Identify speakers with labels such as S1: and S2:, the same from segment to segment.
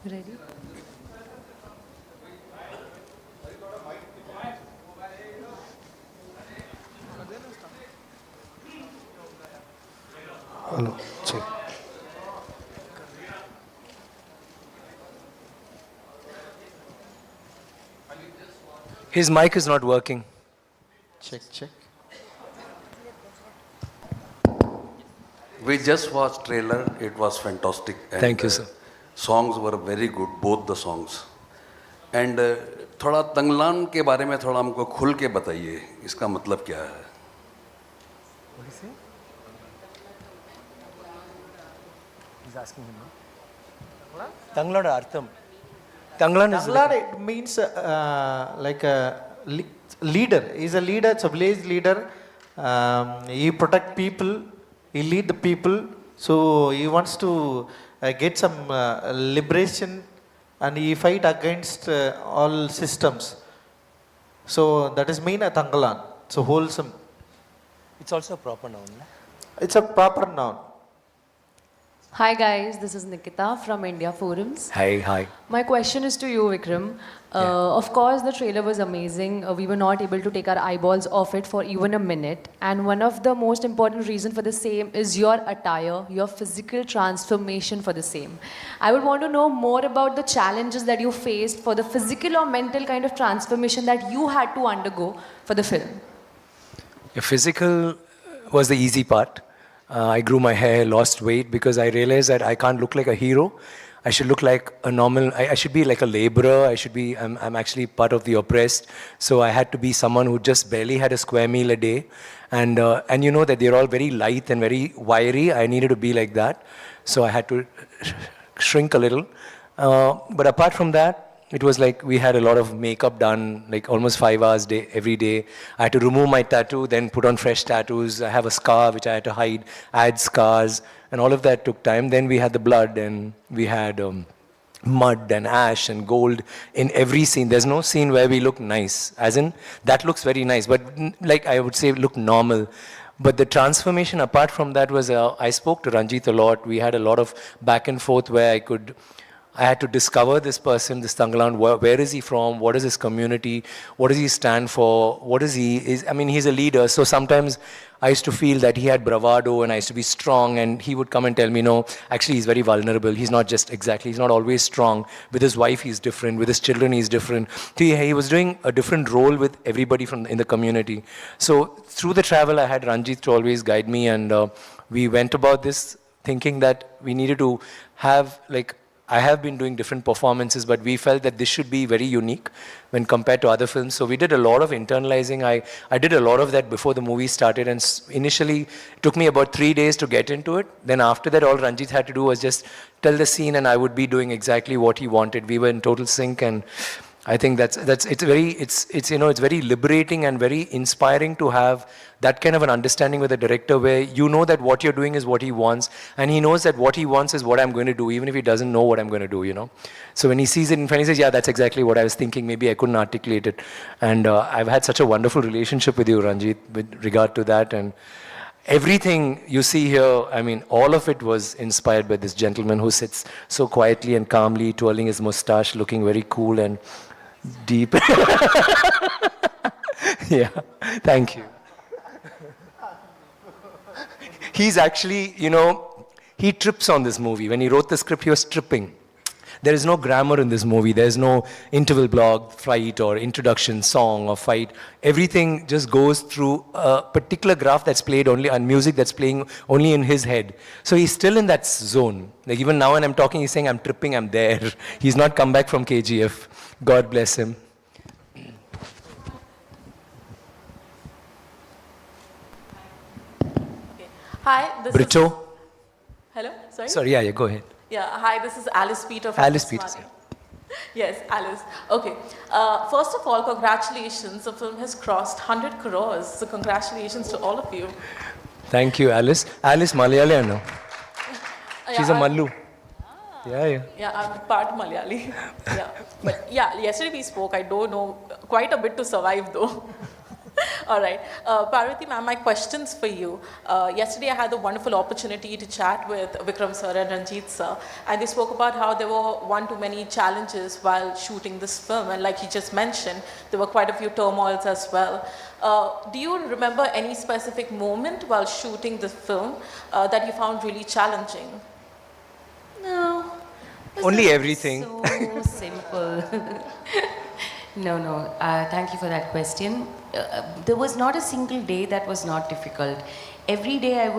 S1: Ready?
S2: Hello. Check.
S3: His mic is not working.
S2: Check, check.
S4: We just watched trailer. It was fantastic. And,
S3: Thank you, sir.
S4: Songs were very good, both the songs. And थोड़ा तंगलान के बारे में थोड़ा हमको खुल के बताइए. इसका मतलब क्या है?
S3: What is he? He's asking him. No? Tanglan Artham. Tanglan is.
S2: Tanglan, it means like a leader. He's a leader, it's a village leader. He protect people, he lead the people. So he wants to get some liberation and he fight against all systems. So that is mean a Tanglan. So wholesome.
S3: It's also a proper noun. No?
S2: It's a proper noun.
S1: Hi guys, this is Nikita from India Forums.
S3: Hi.
S1: My question is to you, Vikram. Of course, the trailer was amazing. We were not able to take our eyeballs off it for even a minute. And one of the most important reasons for the same is your attire, your physical transformation for the same. I would want to know more about the challenges that you faced for the physical or mental kind of transformation that you had to undergo for the film.
S3: The physical was the easy part. I grew my hair, lost weight because I realized that I can't look like a hero. I should look like a normal, I should be like a laborer. I'm actually part of the oppressed. So I had to be someone who just barely had a square meal a day. And you know that they're all very light and very wiry. I needed to be like that. So I had to shrink a little. But apart from that, it was like we had a lot of makeup done, like almost 5 hours every day. I had to remove my tattoo, then put on fresh tattoos. I have a scar which I had to hide, add scars, and all of that took time. Then we had the blood, and we had mud and ash and gold in every scene. There's no scene where we look nice, as in that looks very nice, but like I would say look normal. But the transformation apart from that was, I spoke to Ranjit a lot. We had a lot of back and forth where I had to discover this person, this Tanglan, where is he from, what is his community, what does he stand for, he's a leader, so sometimes I used to feel that he had bravado and I used to be strong, and he would come and tell me, no, actually he's very vulnerable, he's not always strong, with his wife he's different, with his children he's different. He was doing a different role with everybody in the community. So through the travel I had Ranjit to always guide me, and we went about this thinking that we needed to have, like, I have been doing different performances, but we felt that this should be very unique when compared to other films. So we did a lot of internalizing. I did a lot of that before the movie started, and initially it took me about 3 days to get into it. Then after that, all Ranjit had to do was just tell the scene, and I would be doing exactly what he wanted. We were in total sync, and I think it's very liberating and very inspiring to have that kind of an understanding with a director where you know that what you're doing is what he wants, and he knows that what he wants is what I'm going to do, even if he doesn't know what I'm going to do, you know. So when he sees it in front, he says, yeah, that's exactly what I was thinking. Maybe I couldn't articulate it. And I've had such a wonderful relationship with you, Ranjit, with regard to that. And everything you see here, I mean, all of it was inspired by this gentleman who sits so quietly and calmly, twirling his mustache, looking very cool and deep. Yeah, thank you. He's actually, you know, he trips on this movie. When he wrote the script, he was tripping. There is no grammar in this movie. There's no interval block, fight, or introduction, song, or fight. Everything just goes through a particular graph that's played only, and music that's playing only in his head. So he's still in that zone. Like even now when I'm talking, he's saying, I'm tripping, I'm there. He's not come back from KGF. God bless him.
S5: Hi, this
S3: Brito.
S5: is... Hello, sorry?
S3: Sorry, yeah, go ahead.
S5: Yeah, hi, this is Alice Peter from
S3: Alice Peter.
S5: Yes, Alice. Okay. First of all, congratulations. The film has crossed 100 crores. So congratulations to all of you.
S3: Thank you, Alice. Alice Malayali, I know. She's a Mallu. Yeah.
S5: Yeah, I'm part Malayali. Yeah. But yeah, yesterday we spoke. I don't know quite a bit to survive though. All right. Parvati ma'am, my questions for you. Yesterday I had the wonderful opportunity to chat with Vikram sir and Ranjit sir, and they spoke about how there were one too many challenges while shooting this film, and like he just mentioned, there were quite a few turmoils as well. Do you remember any specific moment while shooting the film that you found really challenging?
S1: No. This
S3: Only
S1: is
S3: everything.
S1: So simple. No. Thank you for that question. There was not a single day that was not difficult. Every day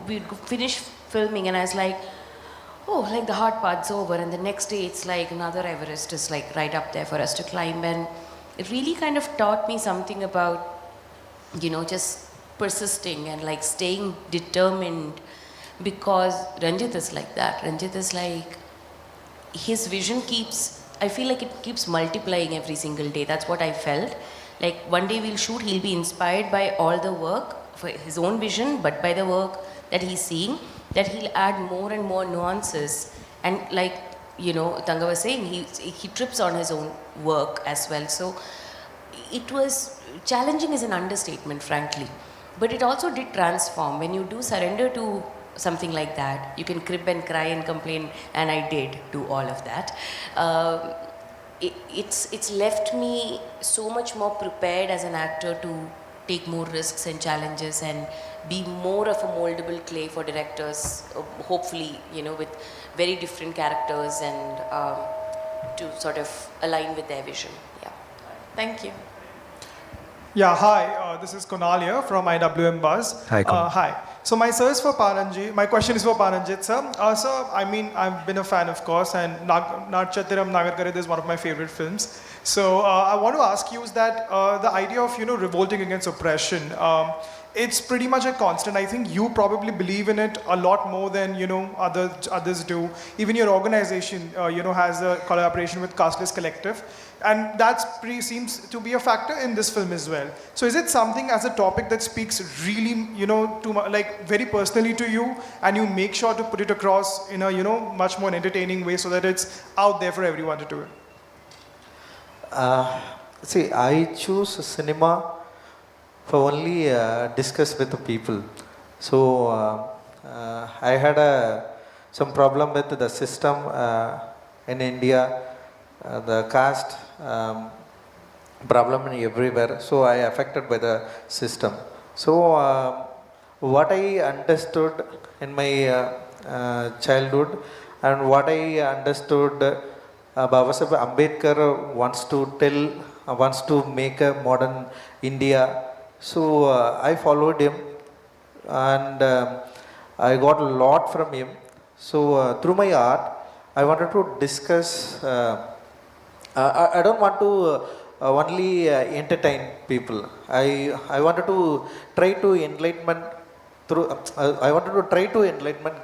S1: we'd finish filming and I was like, oh, like the hard part's over. And the next day it's like another Everest is like right up there for us to climb. And it really kind of taught me something about, just persisting and like staying determined, because Ranjit is like that. Ranjit is like, his vision I feel like it keeps multiplying every single day. That's what I felt. Like one day we'll shoot, he'll be inspired by all the work for his own vision, but by the work that he's seeing, that he'll add more and more nuances. And like, Tanga was saying, he trips on his own work as well. So it was challenging is an understatement, frankly. But it also did transform. When you do surrender to something like that, you can crib and cry and complain, and I did do all of that. It's left me so much more prepared as an actor to take more risks and challenges and be more of a moldable clay for directors, hopefully, with very different characters and to sort of align with their vision. Yeah.
S5: Thank you.
S6: Yeah, hi, this is Kunal here from IWM Buzz.
S3: Hi, Kunal.
S6: Hi. So my question is for Paranjit sir. Sir, I mean, I've been a fan, of course, and Natchatiram Nagarkare is one of my favorite films. So I want to ask you is that the idea of, revolting against oppression, it's pretty much a constant. I think you probably believe in it a lot more than, others do. Even your organization, has a collaboration with Casteless Collective. And that seems to be a factor in this film as well. So is it something as a topic that speaks really, very personally to you, and you make sure to put it across in a, much more entertaining way so that it's out there for everyone to do it?
S2: See, I choose cinema for only discuss with the people. So I had some problem with the system in India, the caste problem everywhere. So I affected by the system. So what I understood in my childhood and what I understood Babasaheb Ambedkar wants to make a modern India. So I followed him and I got a lot from him. So through my art, I wanted to discuss. I don't want to only entertain people. I wanted to try to enlightenment through. I wanted to try to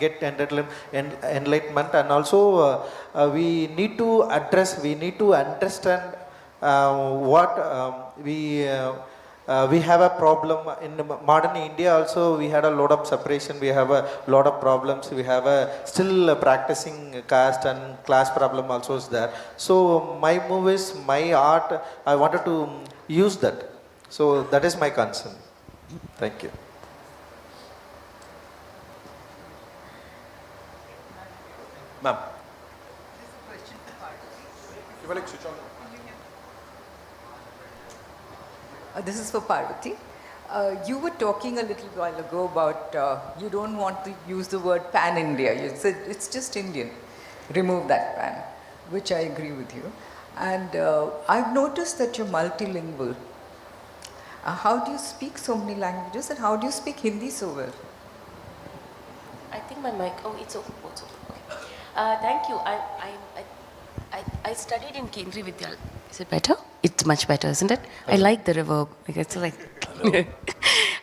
S2: get enlightenment, and also we need to address. We need to understand what we have a problem in modern India. Also, we had a lot of separation. We have a lot of problems. We have still practicing caste and class problem also is there. So my movies, my art, I wanted to use that. So that is my concern. Thank you.
S7: Ma'am.
S8: This is for Parvati. You were talking a little while ago about you don't want to use the word pan-India. You said it's just Indian. Remove that pan, which I agree with you. And I've noticed that you're multilingual. How do you speak so many languages, and how do you speak Hindi so well?
S1: I think my mic. Oh, it's open. Oh, it's open. Okay. Thank you. I studied in Kendriya Vidyalaya. Is it better? It's much better, isn't it? I like the reverb. It's like.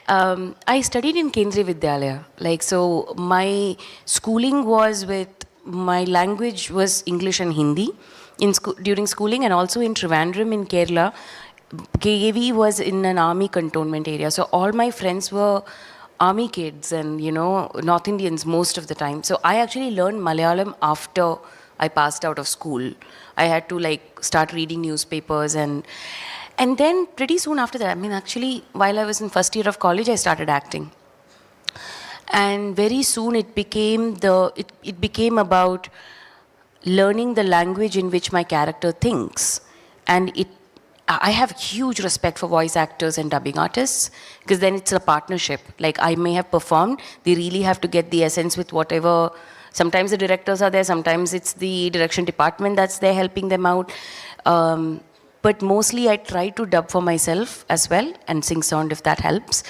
S1: I studied in Kendriya Vidyalaya. So my schooling was my language was English and Hindi during schooling, and also in Trivandrum in Kerala. KAV was in an army cantonment area. So all my friends were army kids and, North Indians most of the time. So I actually learned Malayalam after I passed out of school. I had to start reading newspapers, and
S9: And then pretty soon after that, I mean, actually, while I was in first year of college, I started acting. And very soon it became it became about learning the language in which my character thinks. And I have huge respect for voice actors and dubbing artists, because then it's a partnership. Like, I may have performed, they really have to get the essence with whatever. Sometimes the directors are there, sometimes it's the direction department that's there helping them out. But mostly I try to dub for myself as well and sing sound if that helps.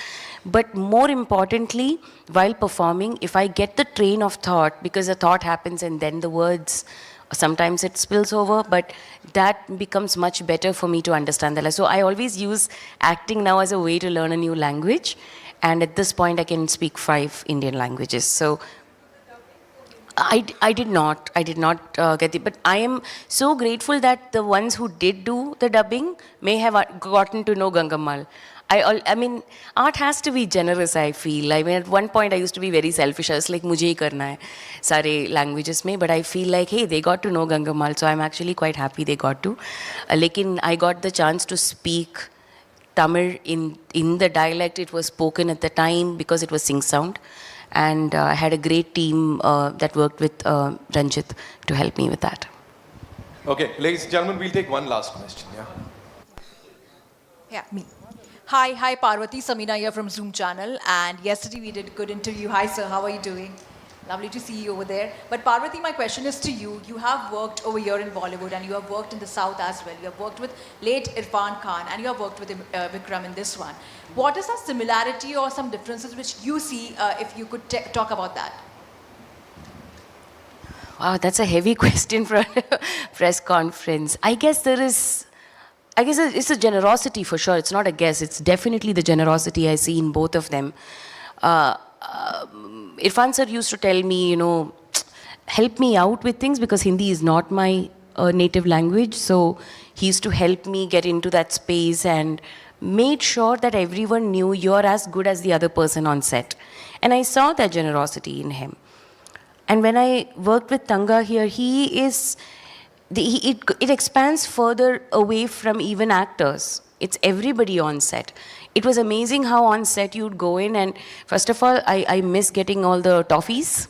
S9: But more importantly, while performing, if I get the train of thought, because the thought happens and then the words, sometimes it spills over, but that becomes much better for me to understand the. So I always use acting now as a way to learn a new language. And at this point, I can speak 5 Indian languages. So I did not get it, but I am so grateful that the ones who did do the dubbing may have gotten to know Gangammal. I mean, art has to be generous, I feel. I mean, at one point I used to be very selfish. I was like, mujhe hi karna hai, sare languages mein. But I feel like, hey, they got to know Gangammal, so I'm actually quite happy they got to. Lekin I got the chance to speak Tamil in the dialect it was spoken at the time, because it was sing sound. And I had a great team that worked with Ranjit to help me with that.
S7: Okay, ladies and gentlemen, we'll take one last question. Yeah.
S10: Yeah, me. Hi, Parvati, Samina here from Zoom channel. And yesterday we did a good interview. Hi, sir, how are you doing? Lovely to see you over there. But Parvati, my question is to you. You have worked over here in Bollywood, and you have worked in the South as well. You have worked with late Irfan Khan, and you have worked with Vikram in this one. What is the similarity or some differences which you see, if you could talk about that?
S9: Wow, that's a heavy question for a press conference. I guess it's a generosity for sure. It's not a guess. It's definitely the generosity I see in both of them. Irfan sir used to tell me, help me out with things, because Hindi is not my native language. So he used to help me get into that space and made sure that everyone knew you're as good as the other person on set. And I saw that generosity in him. And when I worked with Tanga here, it expands further away from even actors. It's everybody on set. It was amazing how on set you'd go in, and first of all, I miss getting all the toffees.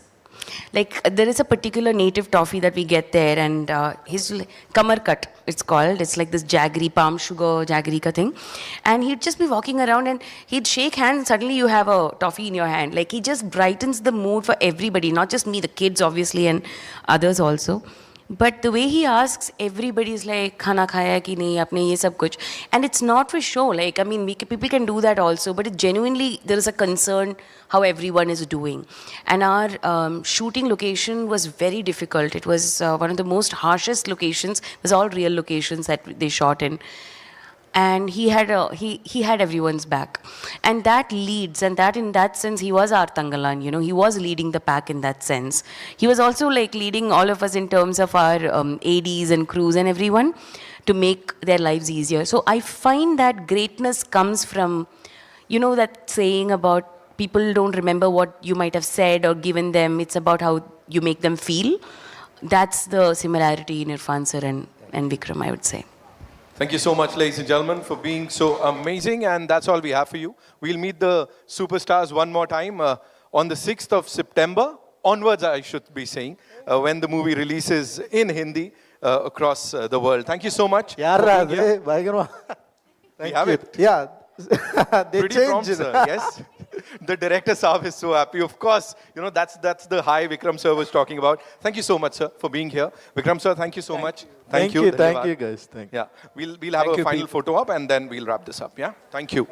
S9: Like, there is a particular native toffee that we get there, and his kamar cut, it's called. It's like this jaggery, palm sugar jaggery ka thing. And he'd just be walking around and he'd shake hands, and suddenly you have a toffee in your hand. Like, he just brightens the mood for everybody, not just me, the kids obviously, and others also. But the way he asks, everybody's like, khana khaya ki nahi, apne ye sab kuch. And it's not for show. Like, I mean, people can do that also, but it genuinely, there is a concern how everyone is doing. And our shooting location was very difficult. It was one of the most harshest locations. It was all real locations that they shot in. And he had everyone's back, and that leads, and that in that sense he was our Tangalan, he was leading the pack in that sense. He was also like leading all of us in terms of our ADs and crews and everyone to make their lives easier. So I find that greatness comes from, that saying about people don't remember what you might have said or given them. It's about how you make them feel. That's the similarity in Irfan sir and Vikram, I would say.
S7: Thank you so much, ladies and gentlemen, for being so amazing. And that's all we have for you. We'll meet the superstars one more time on the 6th of September, onwards I should be saying, when the movie releases in Hindi across the world. Thank you so much.
S2: We have it. Yeah. They
S7: Pretty
S2: changed
S7: prompt, sir, yes. The director Saab is so happy. Of course, that's the high Vikram sir was talking about. Thank you so much, sir, for being here. Vikram sir, thank you so much.
S2: Thank you guys. Thank you.
S7: Yeah, we'll have a final photo up, and then we'll wrap this up. Yeah, thank you.